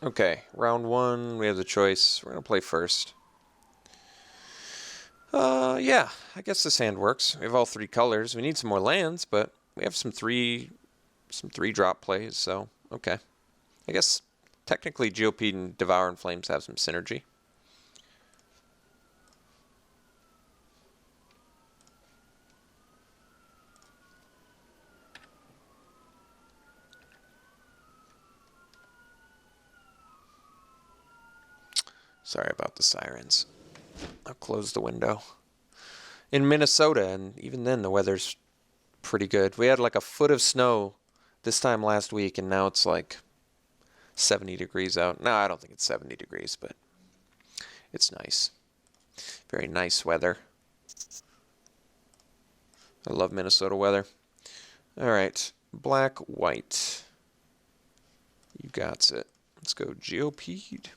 Okay, round one, we have the choice. We're going to play first. Yeah, I guess this hand works. We have all three colors. We need some more lands, but we have some three drop plays, so okay. I guess technically Geopede and Devour in Flames have some synergy. Sorry about the sirens. I'll close the window. In Minnesota, and even then the weather's pretty good. We had like a foot of snow this time last week, and now it's like 70 degrees out. No, I don't think it's 70 degrees, but it's nice. Very nice weather. I love Minnesota weather. All right, black, white. You got it. Let's go Geopede.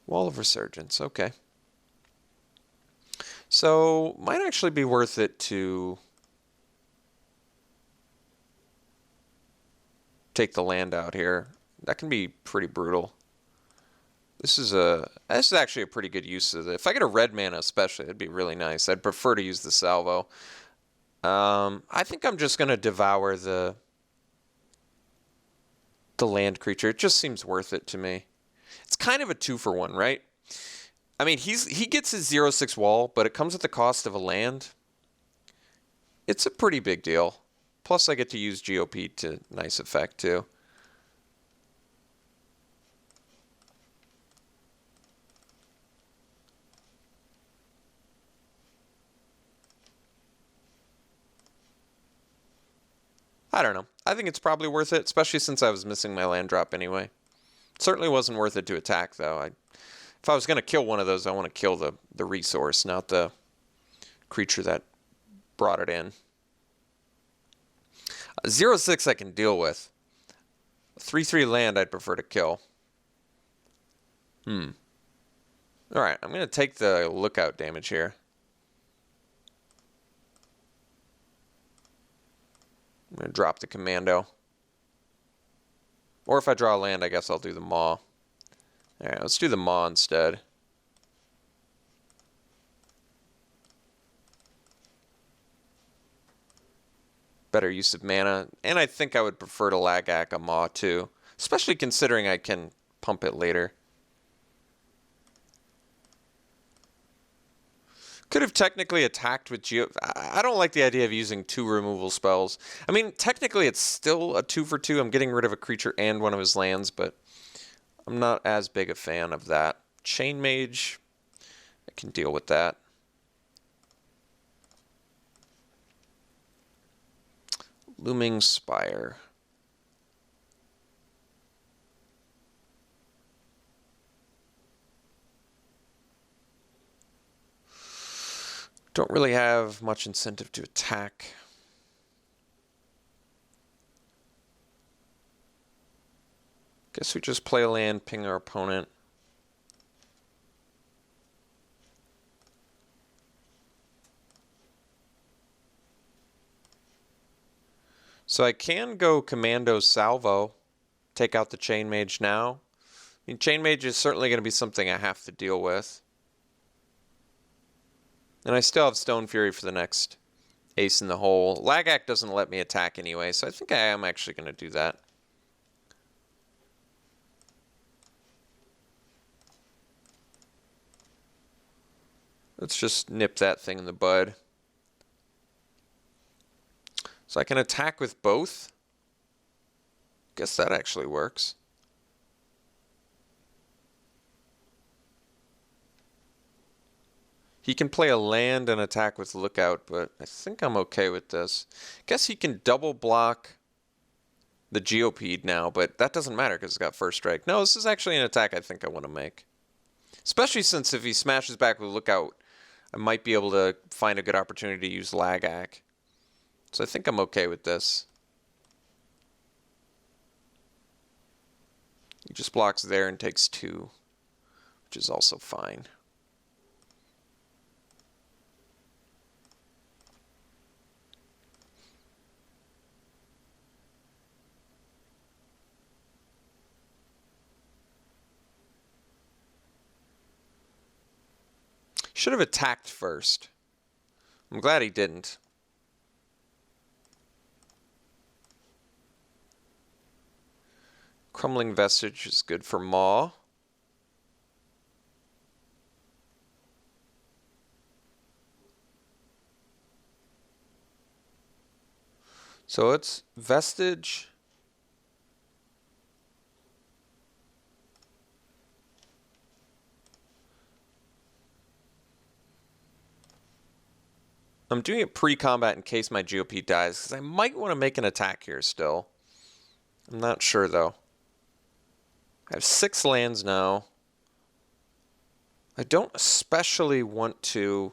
Wall of Resurgence, okay. So, might actually be worth it to take the land out here. That can be pretty brutal. This is actually a pretty good use of it. If I get a red mana especially, it'd be really nice. I'd prefer to use the salvo. I think I'm just going to devour the land creature. It just seems worth it to me. It's kind of a 2-for-1, right? I mean, he gets his 0/6 wall, but it comes at the cost of a land. It's a pretty big deal. Plus, I get to use GOP to nice effect, too. I don't know. I think it's probably worth it, especially since I was missing my land drop anyway. Certainly wasn't worth it to attack, though. If I was going to kill one of those, I want to kill the resource, not the creature that brought it in. 0/6 I can deal with. 3/3 land I'd prefer to kill. Alright, I'm going to take the lookout damage here. I'm going to drop the commando. Or if I draw a land, I guess I'll do the Maw. Alright, let's do the Maw instead. Better use of mana. And I think I would prefer to Lagac a Maw too. Especially considering I can pump it later. Could have technically attacked with Geo... I don't like the idea of using 2 removal spells. I mean, technically it's still a 2-for-2. I'm getting rid of a creature and one of his lands, but I'm not as big a fan of that. Chain Mage, I can deal with that. Looming Spire. Don't really have much incentive to attack. Guess we just play a land, ping our opponent. So I can go Commando Salvo, take out the Chain Mage now. I mean, Chain Mage is certainly going to be something I have to deal with. And I still have Stone Fury for the next ace in the hole. Lagac doesn't let me attack anyway, so I think I am actually going to do that. Let's just nip that thing in the bud. So I can attack with both. Guess that actually works. He can play a land and attack with Lookout, but I think I'm okay with this. Guess he can double block the Geopede now, but that doesn't matter because it's got first strike. No, this is actually an attack I think I want to make. Especially since if he smashes back with Lookout, I might be able to find a good opportunity to use Lagac. So I think I'm okay with this. He just blocks there and takes 2, which is also fine. Should have attacked first. I'm glad he didn't. Crumbling Vestige is good for Maw. So it's Vestige. I'm doing it pre-combat in case my GOP dies, because I might want to make an attack here still. I'm not sure, though. I have 6 lands now. I don't especially want to...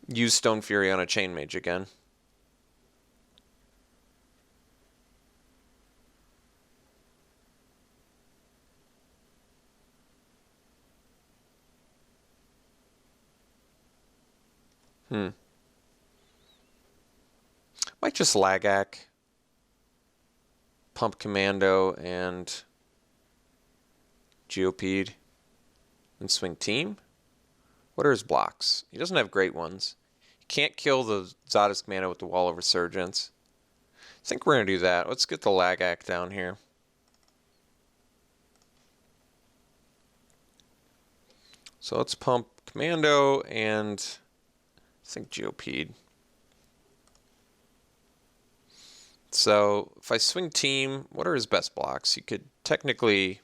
use Stone Fury on a Chain Mage again. Might just Lagac, Pump Commando, and Geopede, and swing Team. What are his blocks? He doesn't have great ones. He can't kill the Zadis Commando with the Wall of Resurgence. I think we're going to do that. Let's get the Lagac down here. So let's pump Commando and I think Geopede. So if I swing Team, what are his best blocks? He could technically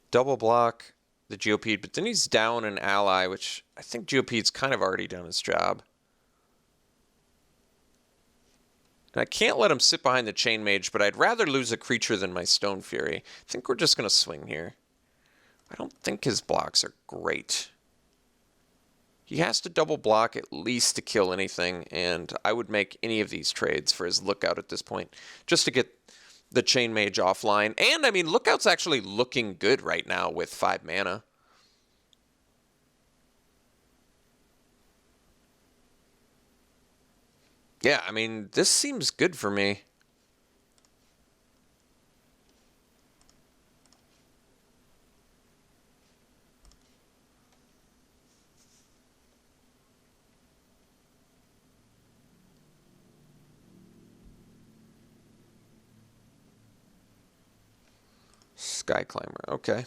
double block the Geopede, but then he's down an ally, which I think Geopede's kind of already done his job. And I can't let him sit behind the Chain Mage, but I'd rather lose a creature than my Stone Fury. I think we're just going to swing here. I don't think his blocks are great. He has to double block at least to kill anything, and I would make any of these trades for his Lookout at this point, just to get the Chain Mage offline. And, I mean, Lookout's actually looking good right now with 5 mana. Yeah, I mean, this seems good for me. Sky Climber, okay.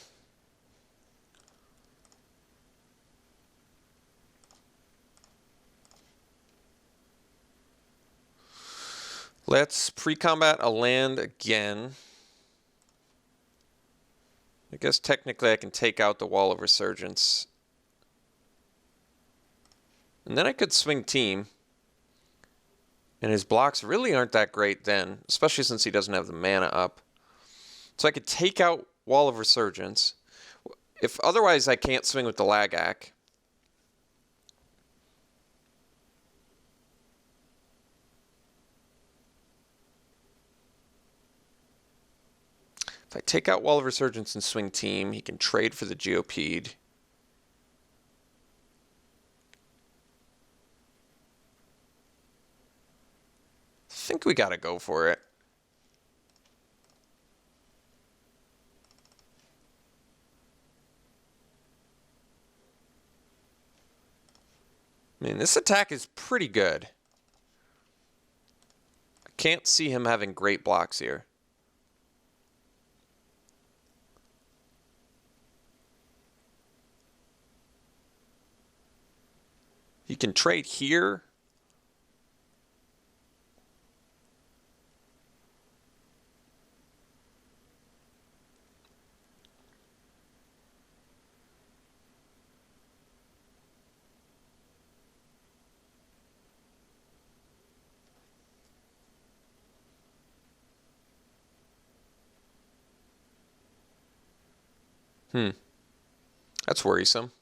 Let's pre-combat a land again. I guess technically I can take out the Wall of Resurgence. And then I could swing Team. And his blocks really aren't that great then, especially since he doesn't have the mana up. So I could take out Wall of Resurgence. If otherwise I can't swing with the Lagac. If I take out Wall of Resurgence and swing Team, he can trade for the Geopede. I think we gotta go for it. I mean, this attack is pretty good. I can't see him having great blocks here. He can trade here. That's worrisome.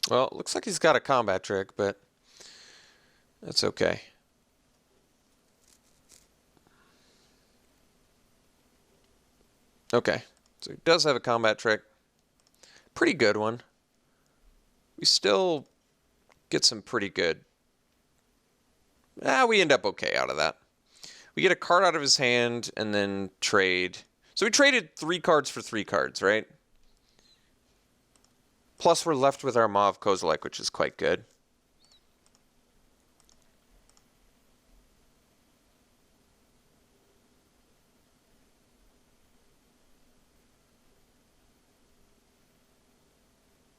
Well, it looks like he's got a combat trick, but that's okay. Okay, so he does have a combat trick. Pretty good one. We still get some pretty good. We end up okay out of that. We get a card out of his hand and then trade. So we traded 3 cards for 3 cards, right? Plus we're left with our Mauve Kozilek, which is quite good.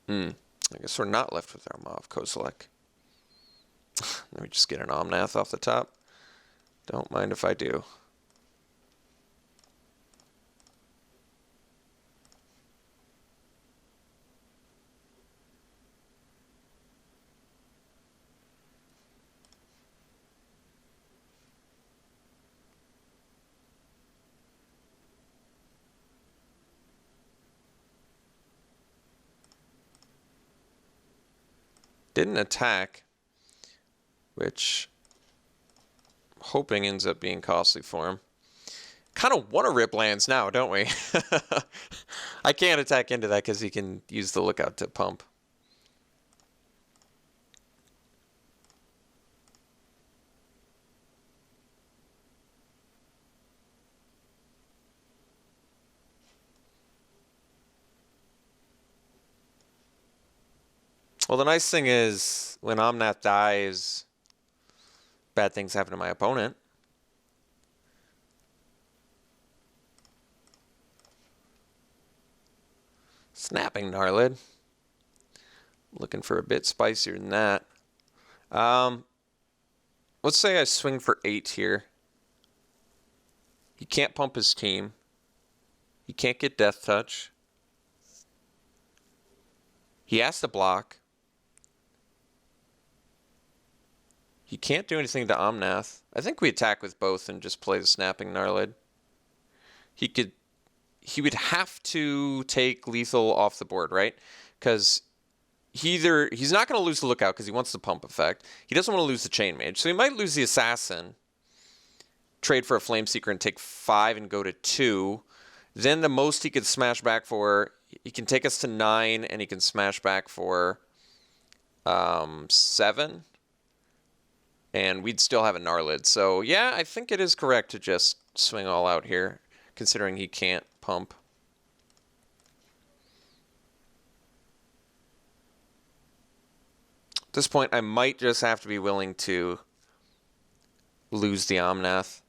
I guess we're not left with our Mauve Kozilek. Let me just get an Omnath off the top. Don't mind if I do. Didn't attack, which I'm hoping ends up being costly for him. Kind of want to rip lands now, don't we? I can't attack into that because he can use the Lookout to pump. Well, the nice thing is when Omnath dies, bad things happen to my opponent. Snapping Gnarlid. Looking for a bit spicier than that. Let's say I swing for 8 here. He can't pump his team. He can't get Death Touch. He has to block. He can't do anything to Omnath. I think we attack with both and just play the Snapping Gnarlid. He would have to take lethal off the board, right? Because he's not going to lose the Lookout because he wants the pump effect. He doesn't want to lose the Chain Mage, so he might lose the Assassin, trade for a Flameseeker and take 5 and go to 2. Then the most he could smash back for, he can take us to 9 and he can smash back for 7. And we'd still have a Gnarlid. So yeah, I think it is correct to just swing all out here, considering he can't pump. At this point, I might just have to be willing to lose the Omnath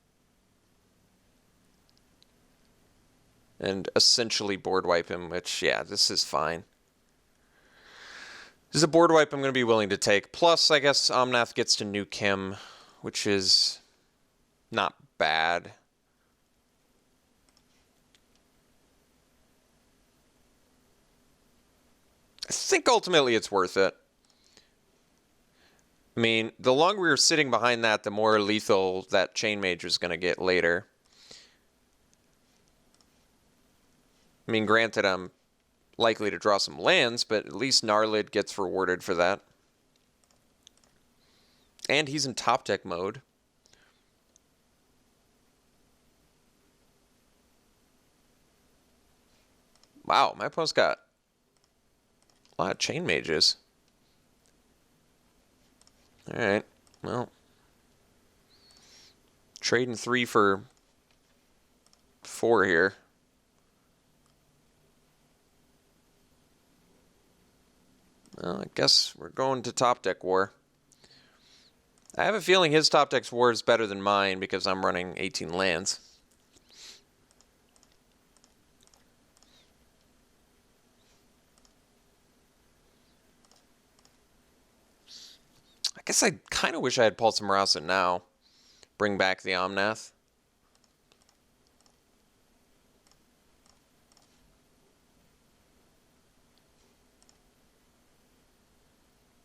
and essentially board wipe him, which, yeah, this is fine. This is a board wipe I'm going to be willing to take. Plus, I guess Omnath gets to nuke him, which is not bad. I think ultimately it's worth it. I mean, the longer we're sitting behind that, the more lethal that Chain Mage is going to get later. I mean, granted, I'm likely to draw some lands, but at least Gnarlid gets rewarded for that. And he's in top deck mode. Wow, my opponent's got a lot of Chain Mages. Alright, well. Trading 3 for 4 here. Well, I guess we're going to top deck war. I have a feeling his top deck's war is better than mine because I'm running 18 lands. I guess I kind of wish I had Pulse of Marasa now. Bring back the Omnath.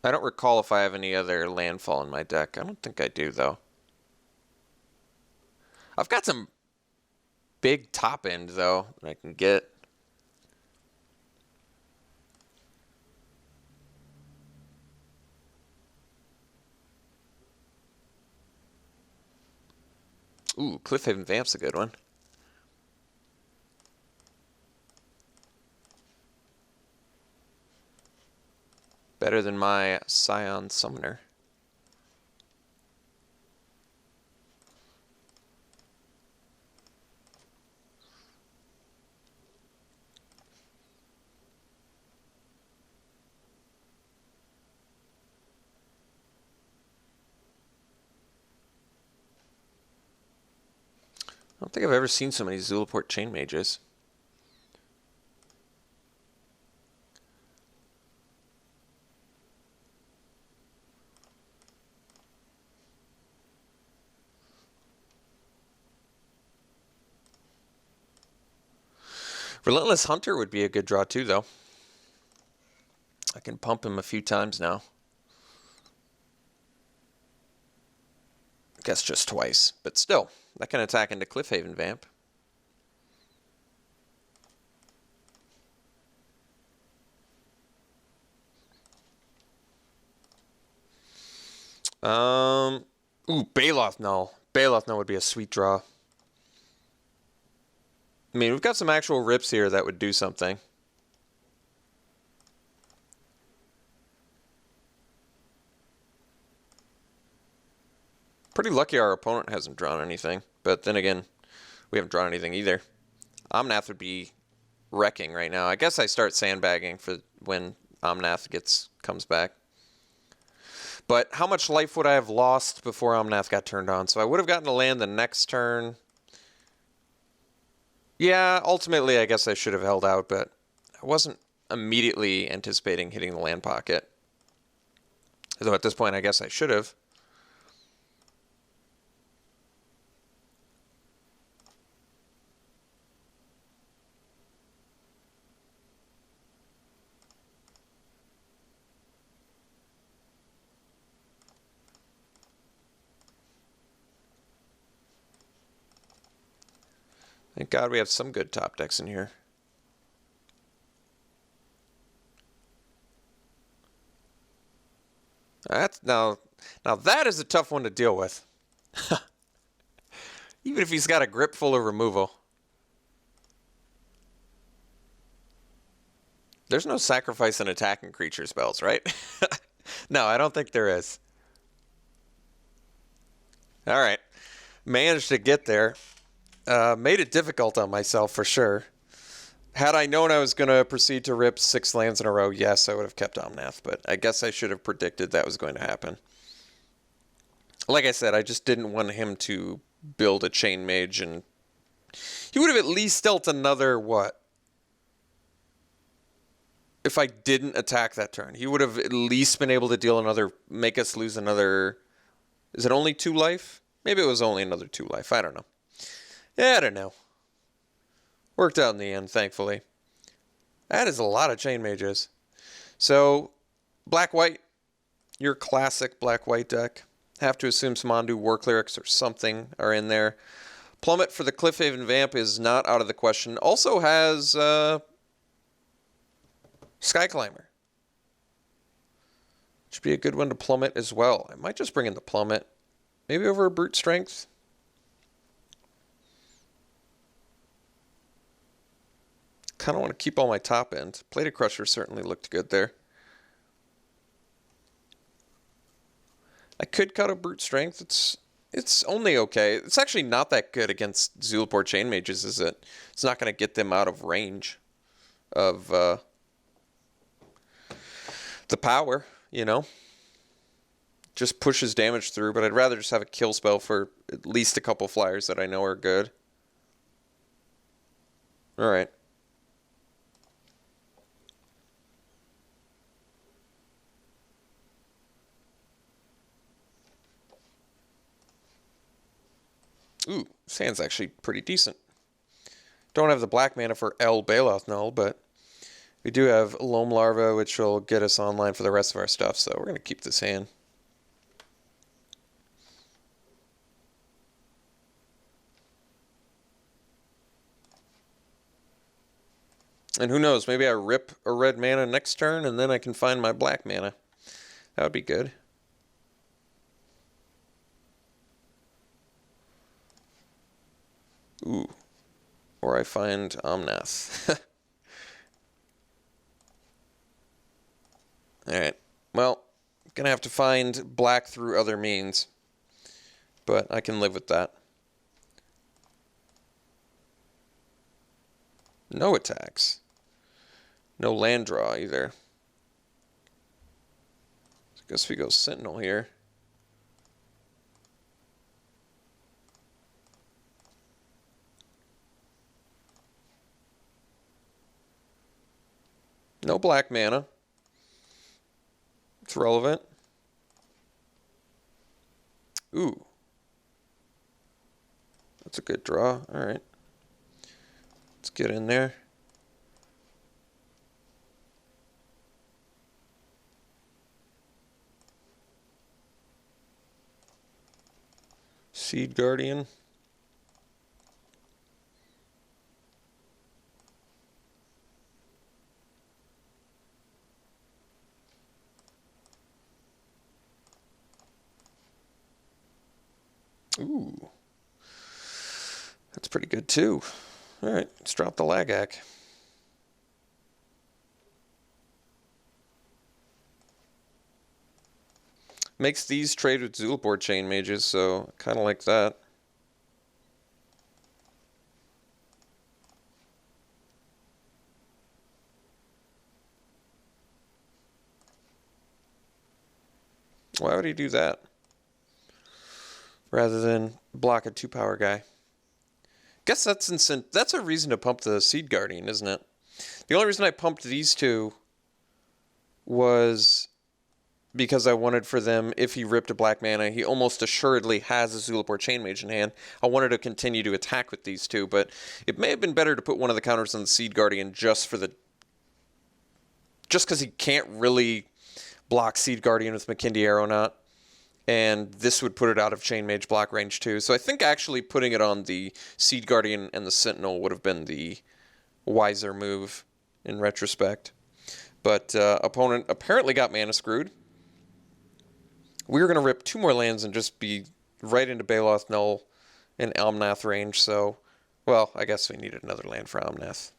I don't recall if I have any other landfall in my deck. I don't think I do, though. I've got some big top end, though, that I can get. Ooh, Cliffhaven Vamp's a good one. Better than my Scion Summoner. I don't think I've ever seen so many Zulaport Chain Mages. Relentless Hunter would be a good draw too, though. I can pump him a few times now. I guess just twice, but still, that can attack into Cliffhaven Vamp. Ooh, Baloth Null. Baloth Null would be a sweet draw. I mean, we've got some actual rips here that would do something. Pretty lucky our opponent hasn't drawn anything, but then again, we haven't drawn anything either. Omnath would be wrecking right now. I guess I start sandbagging for when Omnath comes back. But how much life would I have lost before Omnath got turned on? So I would have gotten to land the next turn. Yeah, ultimately I guess I should have held out, but I wasn't immediately anticipating hitting the land pocket. So at this point I guess I should have. Thank God we have some good top decks in here. That's now that is a tough one to deal with. Even if he's got a grip full of removal. There's no sacrifice in attacking creature spells, right? No, I don't think there is. All right. Managed to get there. Made it difficult on myself for sure. Had I known I was going to proceed to rip 6 lands in a row, yes, I would have kept Omnath, but I guess I should have predicted that was going to happen. Like I said, I just didn't want him to build a Chain Mage, and he would have at least dealt another, what? If I didn't attack that turn, he would have at least been able to deal another, make us lose another, is it only 2 life? Maybe it was only another 2 life, I don't know. Yeah, I don't know. Worked out in the end, thankfully. That is a lot of Chain Mages. So, black-white, your classic black-white deck. Have to assume some Ondu War Clerics or something are in there. Plummet for the Cliffhaven Vamp is not out of the question. Also has Sky Climber. Should be a good one to Plummet as well. I might just bring in the Plummet. Maybe over a Brute Strength. Kind of want to keep all my top end. Plated Crusher certainly looked good there. I could cut a Brute Strength. It's only okay. It's actually not that good against Zulaport Chain Mages, is it? It's not going to get them out of range of the power, you know? Just pushes damage through, but I'd rather just have a kill spell for at least a couple flyers that I know are good. Alright. Ooh, Sand's actually pretty decent. Don't have the black mana for El Baloth Null, but we do have Loam Larva, which will get us online for the rest of our stuff, so we're going to keep this hand. And who knows, maybe I rip a red mana next turn, and then I can find my black mana. That would be good. Ooh. Or I find Omnath. Alright. Well, gonna have to find black through other means. But I can live with that. No attacks. No land draw either. I guess we go Sentinel here. No black mana. It's relevant. Ooh. That's a good draw. Alright. Let's get in there. Seed Guardian. Ooh. That's pretty good too. Alright, let's drop the Lagac. Makes these trade with Zulaport Chain Mages, so I kind of like that. Why would he do that? Rather than block a 2-power guy. Guess that's a reason to pump the Seed Guardian, isn't it? The only reason I pumped these two was because I wanted for them, if he ripped a black mana, he almost assuredly has a Zulaport Chain Mage in hand. I wanted to continue to attack with these two, but it may have been better to put one of the counters on the Seed Guardian just because he can't really block Seed Guardian with Makindi Aeronaut. And this would put it out of Chain Mage block range too. So I think actually putting it on the Seed Guardian and the Sentinel would have been the wiser move in retrospect. But opponent apparently got mana screwed. We were going to rip 2 more lands and just be right into Baloth Null and Omnath range. So, well, I guess we needed another land for Omnath.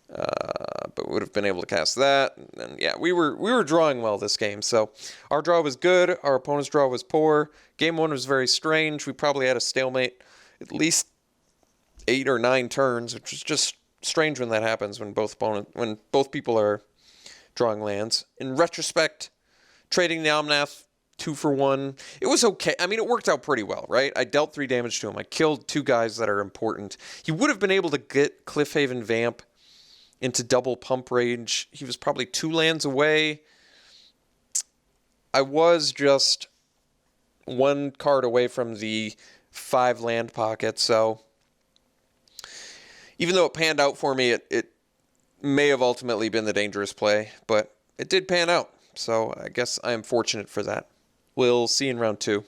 But we would have been able to cast that. And yeah, we were drawing well this game. So our draw was good. Our opponent's draw was poor. Game 1 was very strange. We probably had a stalemate at least 8 or 9 turns, which is just strange when that happens when both people are drawing lands. In retrospect, trading the Omnath 2 for 1, it was okay. I mean, it worked out pretty well, right? I dealt 3 damage to him. I killed 2 guys that are important. He would have been able to get Cliffhaven Vamp into double pump range. He was probably 2 lands away. I was just 1 card away from the 5 land pocket, so even though it panned out for me, it may have ultimately been the dangerous play, but it did pan out, so I guess I am fortunate for that. We'll see you in round 2.